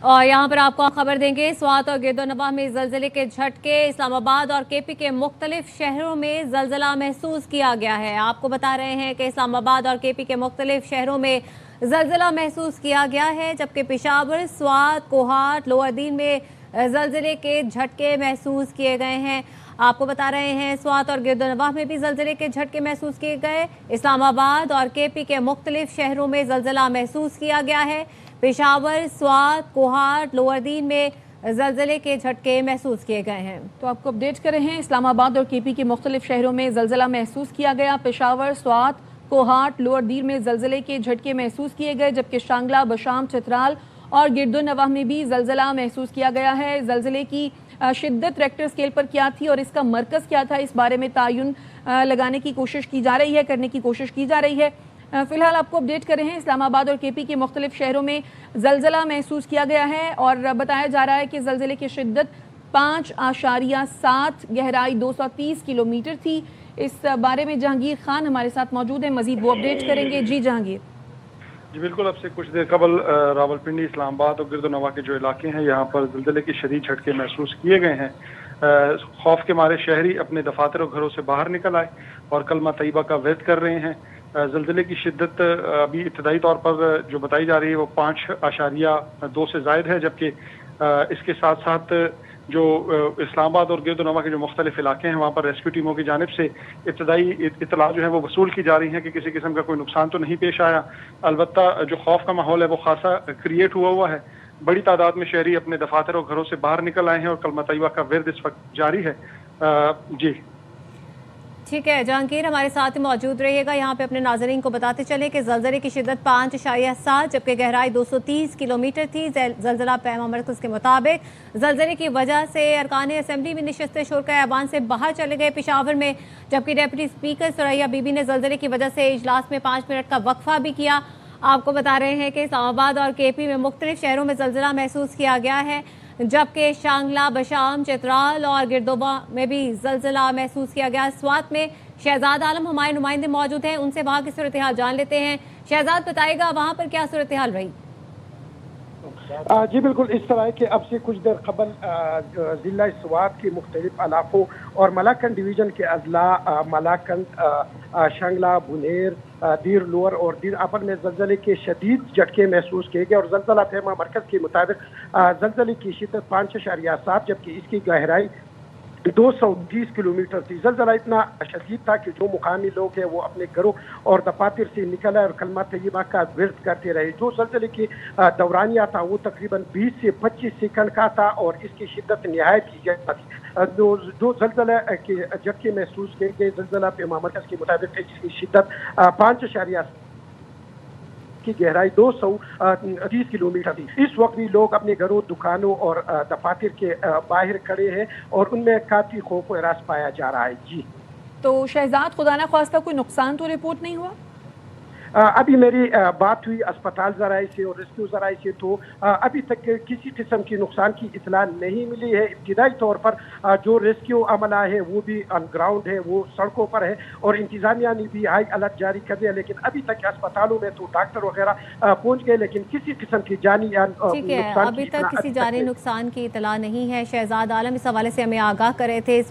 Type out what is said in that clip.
और यहाँ पर आपको खबर देंगे, स्वात और गिरदोनवाह में जलजले के झटके। इस्लामाबाद और केपी के मुख्तलिफ शहरों में जलजला महसूस किया गया है। आपको बता रहे हैं कि इस्लामाबाद और केपी के मुख्तलिफ शहरों में जलजला महसूस किया गया है, जबकि पेशावर, स्वात, कोहाट, लोअर दीन में जलजले के झटके महसूस किए गए हैं। आपको बता रहे हैं स्वात और गिरदोनवाह में भी जलजले के झटके महसूस किए गए। इस्लामाबाद और केपी के मुख्तलिफ शहरों में जलजला महसूस किया गया है। पेशावर, स्वात, कोहाट, लोअर दीन में जलजले के झटके महसूस किए गए हैं। तो आपको अपडेट कर रहे हैं, इस्लामाबाद और केपी के मुख्तलिफ शहरों में जलजला महसूस किया गया। पेशावर, स्वात, कोहाट, लोअर दीन में जलजले के झटके महसूस किए गए, जबकि शांगला, बशाम, चित्राल और गिरदोनवाह में भी जलजला महसूस किया गया है। जलजले की शिद्दत रेक्टर स्केल पर क्या थी और इसका मरकज़ क्या था, इस बारे में तायुन लगाने की कोशिश की जा रही है, करने की कोशिश की जा रही है। फ़िलहाल आपको अपडेट कर रहे हैं, इस्लामाबाद और केपी के मुख्तलिफ शहरों में जलजला महसूस किया गया है और बताया जा रहा है कि जलजले की शिद्दत 5.7, गहराई 230 किलोमीटर थी। इस बारे में जहांगीर खान हमारे साथ मौजूद हैं, मजीद वो अपडेट करेंगे। जी जहांगीर। जी बिल्कुल, अब से कुछ देर कबल रावलपिंडी, इस्लामाबाद और गिरदोनवाह के जो इलाके हैं, यहाँ पर जलजले के शदीद झटके महसूस किए गए हैं। खौफ के मारे शहरी अपने दफातर और घरों से बाहर निकल आए और कलमा तैयबा का विर्द कर रहे हैं। जलजले की शिद्दत अभी इब्तदाई तौर पर जो बताई जा रही है वो 5.2 से ज़ायद है, जबकि इसके साथ साथ जो इस्लामाबाद और गिरदोनवाह के जो मुख्तलिफ इलाके हैं वहाँ पर रेस्क्यू टीमों की जानिब से इब्तदाई इत्तला जो है वो वसूल की जा रही है कि किसी किस्म का कोई नुकसान तो नहीं पेश आया। अलबत्ता जो खौफ का माहौल है वो खासा क्रिएट हुआ है। बड़ी तादाद में शहरी अपने दफातर और घरों से बाहर निकल आए हैं और कलमा तैयबा का विर्द इस वक्त जारी है। जी ठीक है जहांगीर, हमारे साथ ही मौजूद रहिएगा। यहाँ पे अपने नाज़रीन को बताते चले कि जलजले की शिद्दत 5.7, जबकि गहराई 230 किलोमीटर थी। जलजला पैमा मरकज़ के मुताबिक जलजले की वजह से अरकान असम्बली में नशस्त शोरका ऐवान से बाहर चले गए पेशावर में, जबकि डेप्यूटी स्पीकर सुरैया बीबी ने जलजले की वजह से इजलास में 5 मिनट का वक्फा भी किया। आपको बता रहे हैं कि इस्लामाबाद और केपी में मुख्तलिफ शहरों में जलजला महसूस किया गया है, जबकि शांगला, बशाम, चित्राल और गिरदोनवाह में भी जलजला महसूस किया गया। स्वात में शहजाद आलम हमारे नुमाइंदे मौजूद हैं, उनसे वहाँ की सूरत हाल जान लेते हैं। शहजाद, बताएगा वहाँ पर क्या सूरत हाल रही? जी बिल्कुल, इस तरह के अब से कुछ देर कबल जिला स्वात के मुख्तलिफ इलाकों और मलाकंद डिवीज़न के अजला मलाकंद, शांगला, बुनेर, दीर लोअर और दीर अपर में जलजले के शदीद झटके महसूस किए गए और जलजला पैमा मरकज़ के मुताबिक जलजले की शिद्दत 5.7, जबकि इसकी गहराई 230 किलोमीटर थी। जलजला इतना शदीद था कि जो मुकामी लोग हैं वो अपने घरों और दफातर से निकल आए और कलमा तैयबा का विर्द करते रहे। जो जलजले की दौरानिया था वो तकरीबन 20 से 25 सेकंड का था और इसकी शिद्दत निहायत की गई थी। जो जलजला के झटके महसूस किए गए, जलजला पैमा मरकज़ के मुताबिक इसकी शिद्दत 5.7 की गहराई 230 किलोमीटर थी। इस वक्त भी लोग अपने घरों, दुकानों और दफातर के बाहर खड़े हैं और उनमें काफी खौफ और हरास पाया जा रहा है। जी तो शहजाद, खुदा न ख्वास्ता कोई नुकसान तो रिपोर्ट नहीं हुआ? अभी मेरी बात हुई अस्पताल ज़राए से और रेस्क्यू ज़राए से, तो अभी तक किसी किस्म की नुकसान की इतला नहीं मिली है। इब्तिदाई तौर पर जो रेस्क्यू अमला है वो भी ऑन ग्राउंड है, वो सड़कों पर है और इंतजामिया ने भी हाई अलर्ट जारी कर दिया, लेकिन अभी तक अस्पतालों में तो डॉक्टर वगैरह पहुंच गए, लेकिन किसी किस्म की जानी या अभी तक किसी जानी नुकसान की इतला नहीं है। शहजाद आलम इस हवाले से हमें आगाह कर रहे थे।